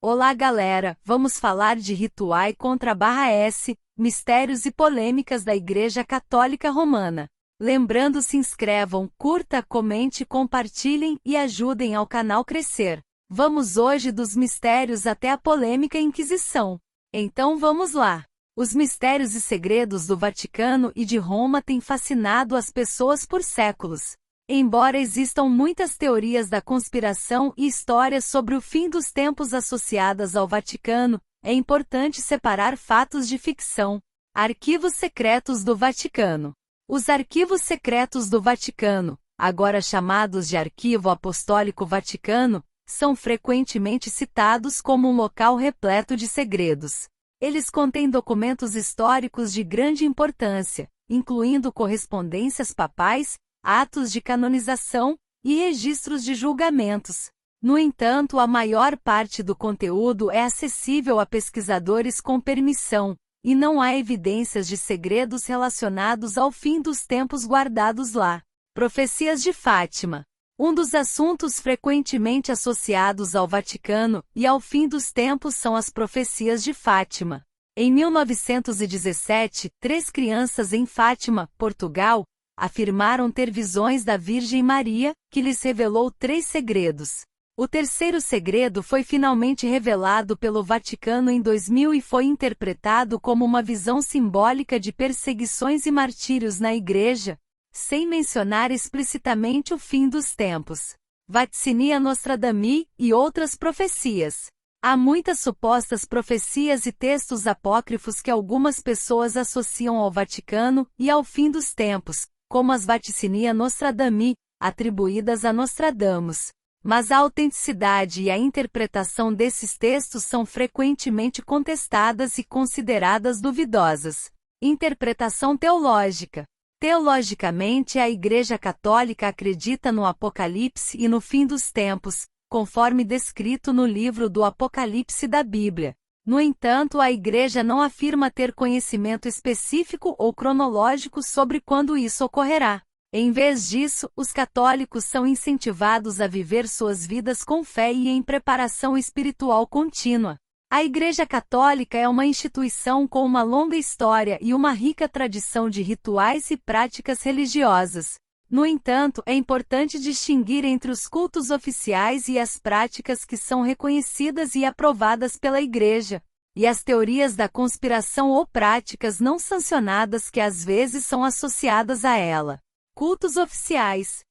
Olá galera, vamos falar de rituais contra/S, mistérios e polêmicas da Igreja Católica Romana. Lembrando, se inscrevam, curta, comente, compartilhem e ajudem ao canal crescer. Vamos hoje dos mistérios até a polêmica Inquisição. Então vamos lá. Os mistérios e segredos do Vaticano e de Roma têm fascinado as pessoas por séculos. Embora existam muitas teorias da conspiração e histórias sobre o fim dos tempos associadas ao Vaticano, é importante separar fatos de ficção. Arquivos secretos do Vaticano. Os arquivos secretos do Vaticano, agora chamados de Arquivo Apostólico Vaticano, são frequentemente citados como um local repleto de segredos. Eles contêm documentos históricos de grande importância, incluindo correspondências papais, atos de canonização e registros de julgamentos. No entanto, a maior parte do conteúdo é acessível a pesquisadores com permissão, e não há evidências de segredos relacionados ao fim dos tempos guardados lá. Profecias de Fátima. Um dos assuntos frequentemente associados ao Vaticano e ao fim dos tempos são as profecias de Fátima. Em 1917, 3 crianças em Fátima, Portugal, afirmaram ter visões da Virgem Maria, que lhes revelou 3 segredos. O terceiro segredo foi finalmente revelado pelo Vaticano em 2000 e foi interpretado como uma visão simbólica de perseguições e martírios na Igreja, sem mencionar explicitamente o fim dos tempos. Vaticinia Nostradami e outras profecias. Há muitas supostas profecias e textos apócrifos que algumas pessoas associam ao Vaticano e ao fim dos tempos, como as Vaticinia Nostradami, atribuídas a Nostradamus. Mas a autenticidade e a interpretação desses textos são frequentemente contestadas e consideradas duvidosas. Interpretação teológica. Teologicamente, a Igreja Católica acredita no Apocalipse e no fim dos tempos, conforme descrito no livro do Apocalipse da Bíblia. No entanto, a Igreja não afirma ter conhecimento específico ou cronológico sobre quando isso ocorrerá. Em vez disso, os católicos são incentivados a viver suas vidas com fé e em preparação espiritual contínua. A Igreja Católica é uma instituição com uma longa história e uma rica tradição de rituais e práticas religiosas. No entanto, é importante distinguir entre os cultos oficiais e as práticas que são reconhecidas e aprovadas pela Igreja, e as teorias da conspiração ou práticas não sancionadas que às vezes são associadas a ela. Cultos oficiais.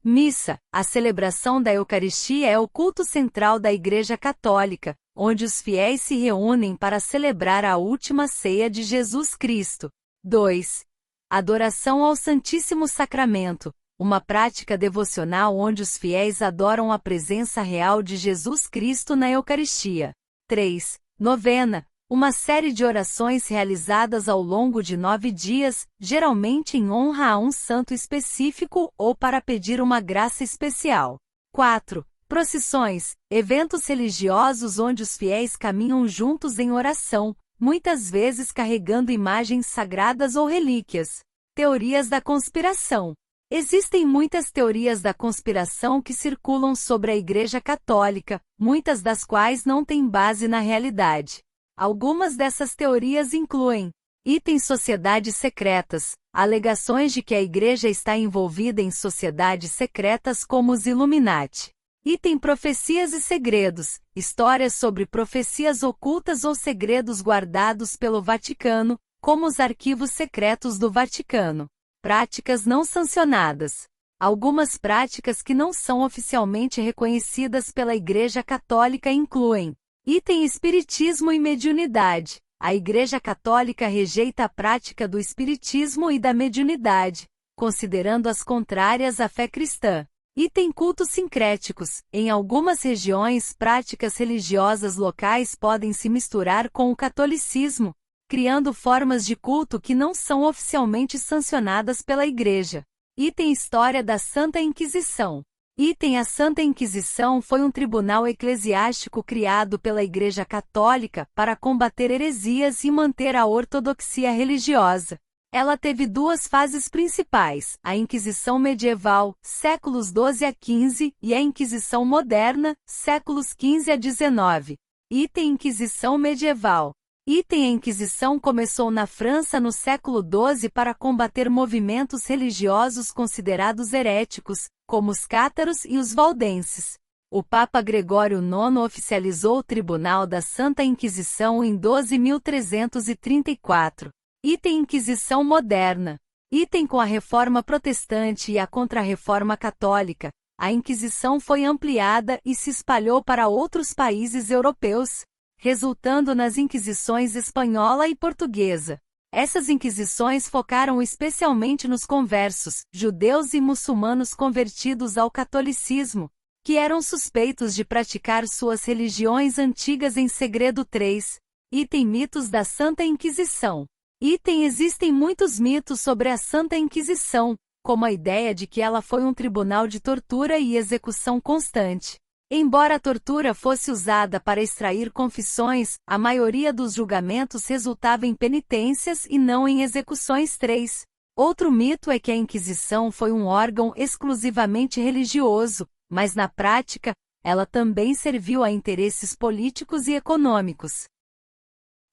Missa. A celebração da Eucaristia é o culto central da Igreja Católica, onde os fiéis se reúnem para celebrar a última ceia de Jesus Cristo. 2. Adoração ao Santíssimo Sacramento, uma prática devocional onde os fiéis adoram a presença real de Jesus Cristo na Eucaristia. 3. Novena, uma série de orações realizadas ao longo de 9 dias, geralmente em honra a um santo específico ou para pedir uma graça especial. 4. Procissões, eventos religiosos onde os fiéis caminham juntos em oração, muitas vezes carregando imagens sagradas ou relíquias. Teorias da conspiração. Existem muitas teorias da conspiração que circulam sobre a Igreja Católica, muitas das quais não têm base na realidade. Algumas dessas teorias incluem sociedades secretas, alegações de que a Igreja está envolvida em sociedades secretas como os Illuminati. Profecias e segredos, histórias sobre profecias ocultas ou segredos guardados pelo Vaticano, como os arquivos secretos do Vaticano. Práticas não sancionadas. Algumas práticas que não são oficialmente reconhecidas pela Igreja Católica incluem espiritismo e mediunidade. A Igreja Católica rejeita a prática do espiritismo e da mediunidade, considerando-as contrárias à fé cristã. Cultos sincréticos. Em algumas regiões, práticas religiosas locais podem se misturar com o catolicismo, criando formas de culto que não são oficialmente sancionadas pela Igreja. História da Santa Inquisição. A Santa Inquisição foi um tribunal eclesiástico criado pela Igreja Católica para combater heresias e manter a ortodoxia religiosa. Ela teve duas fases principais, a Inquisição Medieval, séculos XII a XV, e a Inquisição Moderna, séculos XV a XIX. Item Inquisição Medieval. Item A Inquisição começou na França no século XII para combater movimentos religiosos considerados heréticos, como os cátaros e os valdenses. O Papa Gregório IX oficializou o Tribunal da Santa Inquisição em 12.334. Item Inquisição Moderna. Item Com a Reforma Protestante e a Contra-Reforma Católica, a Inquisição foi ampliada e se espalhou para outros países europeus, resultando nas Inquisições espanhola e portuguesa. Essas inquisições focaram especialmente nos conversos, judeus e muçulmanos convertidos ao catolicismo, que eram suspeitos de praticar suas religiões antigas em segredo. 3. Item Mitos da Santa Inquisição. Item Existem muitos mitos sobre a Santa Inquisição, como a ideia de que ela foi um tribunal de tortura e execução constante. Embora a tortura fosse usada para extrair confissões, a maioria dos julgamentos resultava em penitências e não em execuções. 3. Outro mito é que a Inquisição foi um órgão exclusivamente religioso, mas na prática, ela também serviu a interesses políticos e econômicos.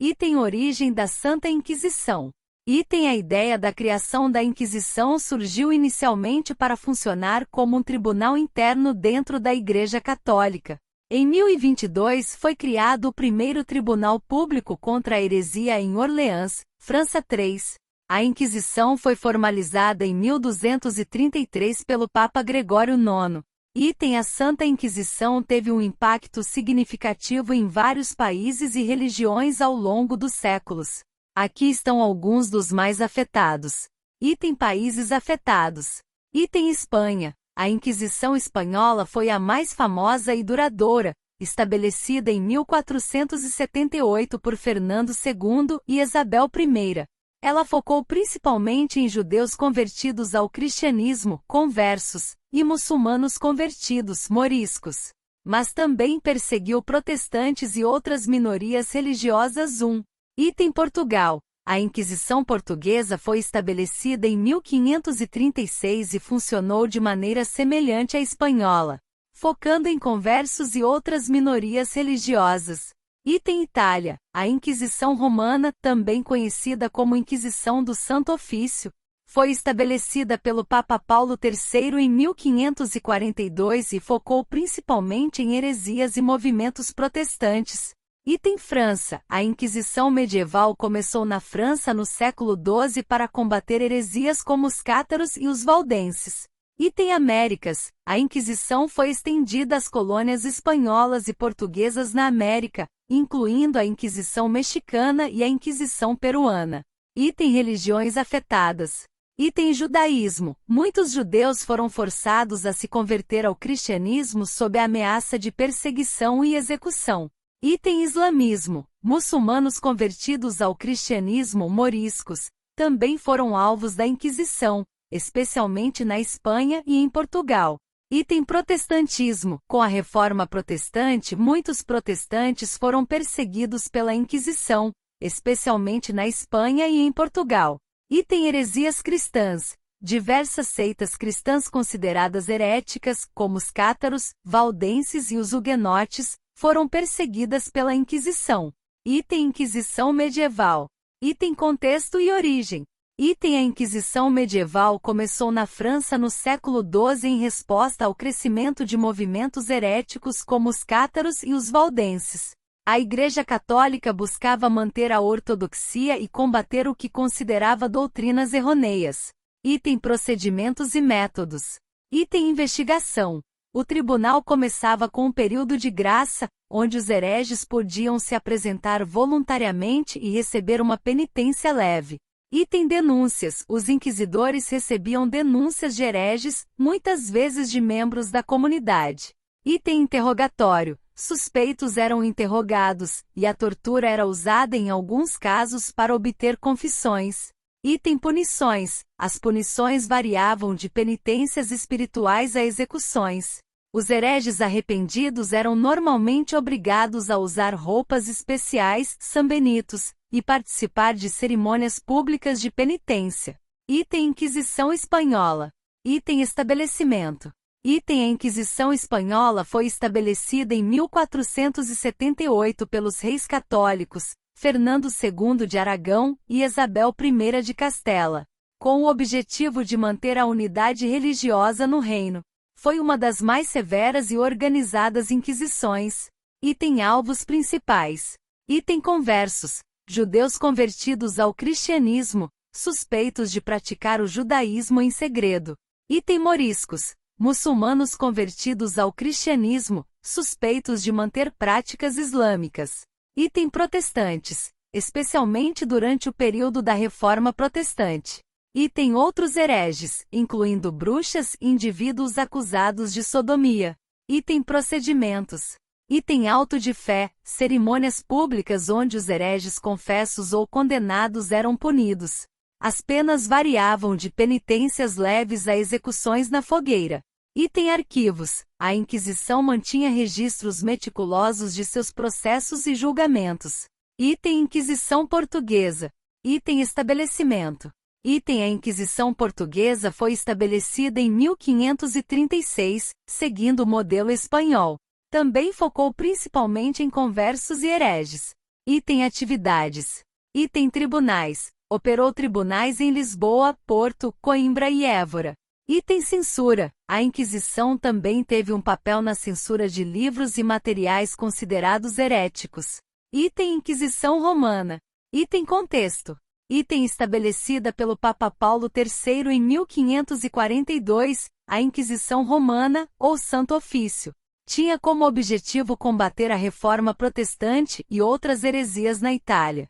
Item Origem da Santa Inquisição. Item A ideia da criação da Inquisição surgiu inicialmente para funcionar como um tribunal interno dentro da Igreja Católica. Em 1022 foi criado o primeiro tribunal público contra a heresia em Orleans, França. 3. A Inquisição foi formalizada em 1233 pelo Papa Gregório IX. Item A Santa Inquisição teve um impacto significativo em vários países e religiões ao longo dos séculos. Aqui estão alguns dos mais afetados. Item Países afetados. Item Espanha. A Inquisição espanhola foi a mais famosa e duradoura, estabelecida em 1478 por Fernando II e Isabel I. Ela focou principalmente em judeus convertidos ao cristianismo, conversos, e muçulmanos convertidos, moriscos. Mas também perseguiu protestantes e outras minorias religiosas. 1. Item Portugal. A Inquisição Portuguesa foi estabelecida em 1536 e funcionou de maneira semelhante à espanhola, focando em conversos e outras minorias religiosas. Item Itália. A Inquisição Romana, também conhecida como Inquisição do Santo Ofício, foi estabelecida pelo Papa Paulo III em 1542 e focou principalmente em heresias e movimentos protestantes. Item França. A Inquisição medieval começou na França no século XII para combater heresias como os cátaros e os valdenses. Item Américas. A Inquisição foi estendida às colônias espanholas e portuguesas na América, incluindo a Inquisição mexicana e a Inquisição peruana. Item Religiões afetadas. Item Judaísmo. Muitos judeus foram forçados a se converter ao cristianismo sob a ameaça de perseguição e execução. Item Islamismo. Muçulmanos convertidos ao cristianismo, moriscos, também foram alvos da Inquisição, especialmente na Espanha e em Portugal. Item Protestantismo. Com a Reforma Protestante, muitos protestantes foram perseguidos pela Inquisição, especialmente na Espanha e em Portugal. Item Heresias cristãs. Diversas seitas cristãs consideradas heréticas, como os cátaros, valdenses e os huguenotes, foram perseguidas pela Inquisição. Item Inquisição medieval. Item Contexto e origem. Item A Inquisição medieval começou na França no século XII em resposta ao crescimento de movimentos heréticos como os cátaros e os valdenses. A Igreja Católica buscava manter a ortodoxia e combater o que considerava doutrinas errôneas. Item Procedimentos e métodos. Item Investigação. O tribunal começava com um período de graça, onde os hereges podiam se apresentar voluntariamente e receber uma penitência leve. Item Denúncias. Os inquisidores recebiam denúncias de hereges, muitas vezes de membros da comunidade. Item Interrogatório. Suspeitos eram interrogados, e a tortura era usada em alguns casos para obter confissões. Item Punições. As punições variavam de penitências espirituais a execuções. Os hereges arrependidos eram normalmente obrigados a usar roupas especiais, sambenitos, e participar de cerimônias públicas de penitência. Item Inquisição Espanhola. Item Estabelecimento. Item A Inquisição Espanhola foi estabelecida em 1478 pelos reis católicos, Fernando II de Aragão e Isabel I de Castela, com o objetivo de manter a unidade religiosa no reino. Foi uma das mais severas e organizadas inquisições. Item Alvos principais. Item Conversos. Judeus convertidos ao cristianismo, suspeitos de praticar o judaísmo em segredo. Item Moriscos. Muçulmanos convertidos ao cristianismo, suspeitos de manter práticas islâmicas. Item Protestantes, especialmente durante o período da Reforma Protestante. Item Outros hereges, incluindo bruxas e indivíduos acusados de sodomia. Item Procedimentos. Item Auto de fé, cerimônias públicas onde os hereges confessos ou condenados eram punidos. As penas variavam de penitências leves a execuções na fogueira. Item Arquivos. A Inquisição mantinha registros meticulosos de seus processos e julgamentos. Item Inquisição Portuguesa. Item Estabelecimento. Item A Inquisição Portuguesa foi estabelecida em 1536, seguindo o modelo espanhol. Também focou principalmente em conversos e hereges. Item Atividades. Item Tribunais. Operou tribunais em Lisboa, Porto, Coimbra e Évora. Item Censura. A Inquisição também teve um papel na censura de livros e materiais considerados heréticos. Item Inquisição Romana. Item Contexto. Item estabelecida pelo Papa Paulo III em 1542, a Inquisição Romana, ou Santo Ofício, tinha como objetivo combater a Reforma Protestante e outras heresias na Itália.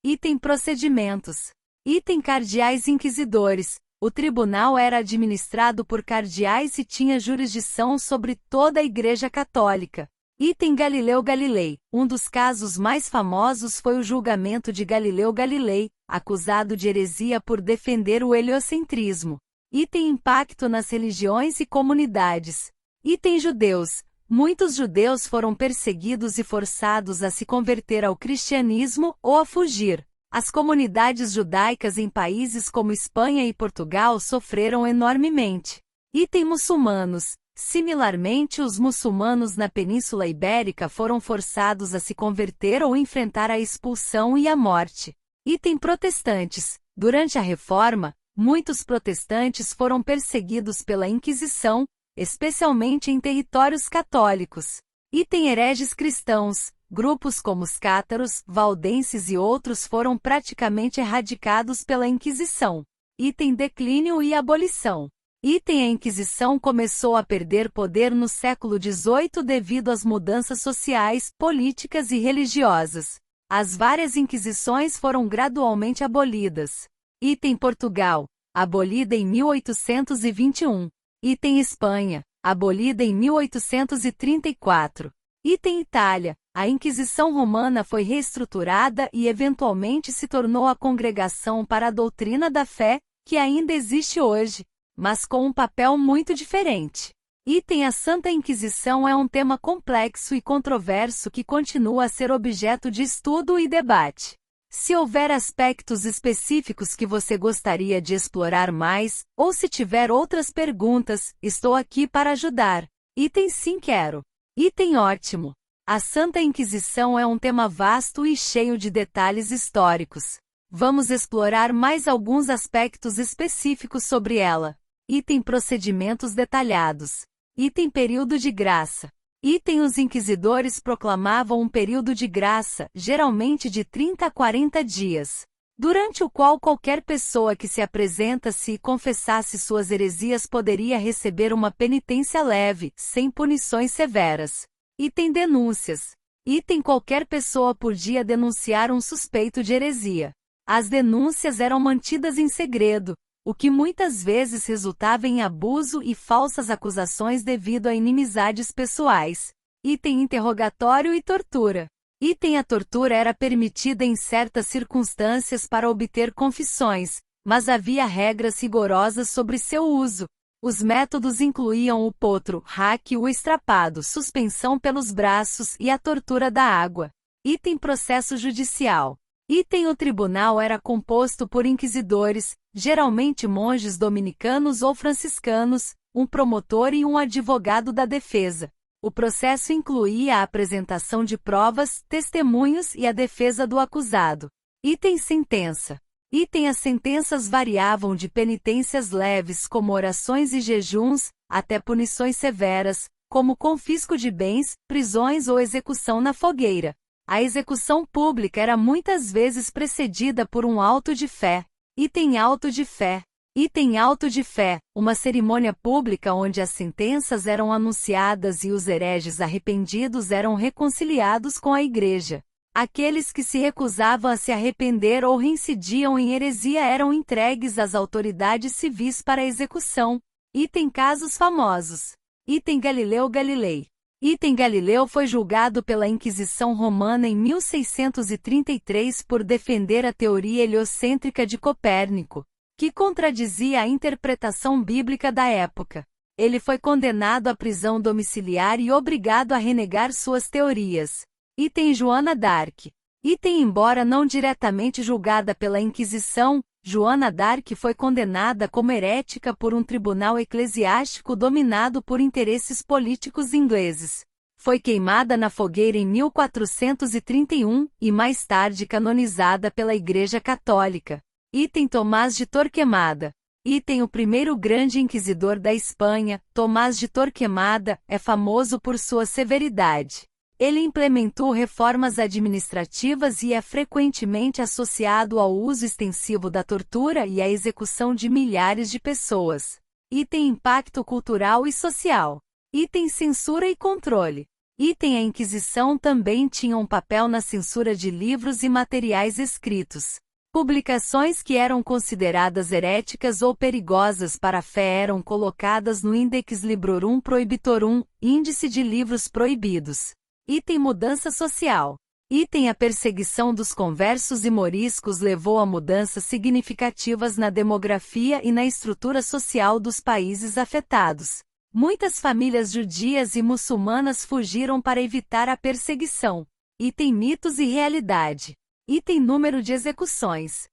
Item Procedimentos. Item Cardeais Inquisidores. O tribunal era administrado por cardeais e tinha jurisdição sobre toda a Igreja Católica. Item Galileu Galilei. Um dos casos mais famosos foi o julgamento de Galileu Galilei, acusado de heresia por defender o heliocentrismo. Item Impacto nas religiões e comunidades. Item Judeus. Muitos judeus foram perseguidos e forçados a se converter ao cristianismo ou a fugir. As comunidades judaicas em países como Espanha e Portugal sofreram enormemente. Item Muçulmanos. Similarmente, os muçulmanos na Península Ibérica foram forçados a se converter ou enfrentar a expulsão e a morte. Item Protestantes. Durante a Reforma, muitos protestantes foram perseguidos pela Inquisição, especialmente em territórios católicos. Item Hereges Cristãos. Grupos como os cátaros, valdenses e outros foram praticamente erradicados pela Inquisição. Item Declínio e abolição. Item A Inquisição começou a perder poder no século XVIII devido às mudanças sociais, políticas e religiosas. As várias inquisições foram gradualmente abolidas. Item Portugal, abolida em 1821. Item Espanha, abolida em 1834. Item Itália, a Inquisição Romana foi reestruturada e eventualmente se tornou a Congregação para a Doutrina da Fé, que ainda existe hoje, mas com um papel muito diferente. Item A Santa Inquisição é um tema complexo e controverso que continua a ser objeto de estudo e debate. Se houver aspectos específicos que você gostaria de explorar mais, ou se tiver outras perguntas, estou aqui para ajudar. Item Sim, quero. Item Ótimo. A Santa Inquisição é um tema vasto e cheio de detalhes históricos. Vamos explorar mais alguns aspectos específicos sobre ela. Item Procedimentos detalhados. Item Período de graça. Item Os inquisidores proclamavam um período de graça, geralmente de 30 a 40 dias, durante o qual qualquer pessoa que se apresentasse e confessasse suas heresias poderia receber uma penitência leve, sem punições severas. Item Denúncias. Item Qualquer pessoa podia denunciar um suspeito de heresia. As denúncias eram mantidas em segredo, o que muitas vezes resultava em abuso e falsas acusações devido a inimizades pessoais. Item Interrogatório e Tortura. Item A tortura era permitida em certas circunstâncias para obter confissões, mas havia regras rigorosas sobre seu uso. Os métodos incluíam o potro, raque, o estrapado, suspensão pelos braços e a tortura da água. Item Processo Judicial. O tribunal era composto por inquisidores, geralmente monges dominicanos ou franciscanos, um promotor e um advogado da defesa. O processo incluía a apresentação de provas, testemunhos e a defesa do acusado. Sentença. As sentenças variavam de penitências leves como orações e jejuns, até punições severas, como confisco de bens, prisões ou execução na fogueira. A execução pública era muitas vezes precedida por um auto de fé. Auto de fé. Auto de fé, uma cerimônia pública onde as sentenças eram anunciadas e os hereges arrependidos eram reconciliados com a Igreja. Aqueles que se recusavam a se arrepender ou reincidiam em heresia eram entregues às autoridades civis para execução. Casos famosos. Galileu Galilei. Galileu foi julgado pela Inquisição Romana em 1633 por defender a teoria heliocêntrica de Copérnico, que contradizia a interpretação bíblica da época. Ele foi condenado à prisão domiciliar e obrigado a renegar suas teorias. Joana d'Arc. Embora não diretamente julgada pela Inquisição, Joana d'Arc foi condenada como herética por um tribunal eclesiástico dominado por interesses políticos ingleses. Foi queimada na fogueira em 1431 e mais tarde canonizada pela Igreja Católica. Tomás de Torquemada. O primeiro grande inquisidor da Espanha, Tomás de Torquemada, é famoso por sua severidade. Ele implementou reformas administrativas e é frequentemente associado ao uso extensivo da tortura e à execução de milhares de pessoas. Impacto cultural e social. Censura e controle. A Inquisição também tinha um papel na censura de livros e materiais escritos. Publicações que eram consideradas heréticas ou perigosas para a fé eram colocadas no Index Librorum Prohibitorum, índice de livros proibidos. Mudança social. A perseguição dos conversos e moriscos levou a mudanças significativas na demografia e na estrutura social dos países afetados. Muitas famílias judias e muçulmanas fugiram para evitar a perseguição. Mitos e realidade. Número de execuções.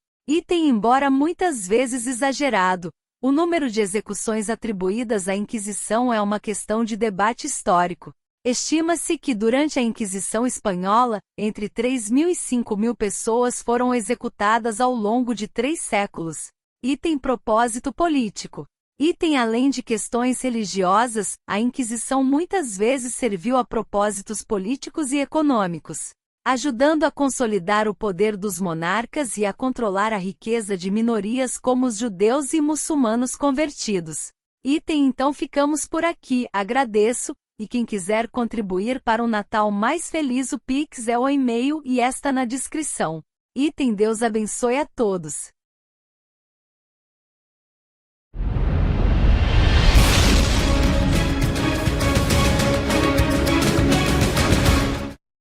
Embora muitas vezes exagerado, o número de execuções atribuídas à Inquisição é uma questão de debate histórico. Estima-se que durante a Inquisição Espanhola, entre 3.000 e 5.000 pessoas foram executadas ao longo de 3 séculos. Propósito político. Além de questões religiosas, a Inquisição muitas vezes serviu a propósitos políticos e econômicos, ajudando a consolidar o poder dos monarcas e a controlar a riqueza de minorias como os judeus e muçulmanos convertidos. Então ficamos por aqui, agradeço. E quem quiser contribuir para um Natal mais feliz, o Pix é o e-mail e está na descrição. Deus abençoe a todos.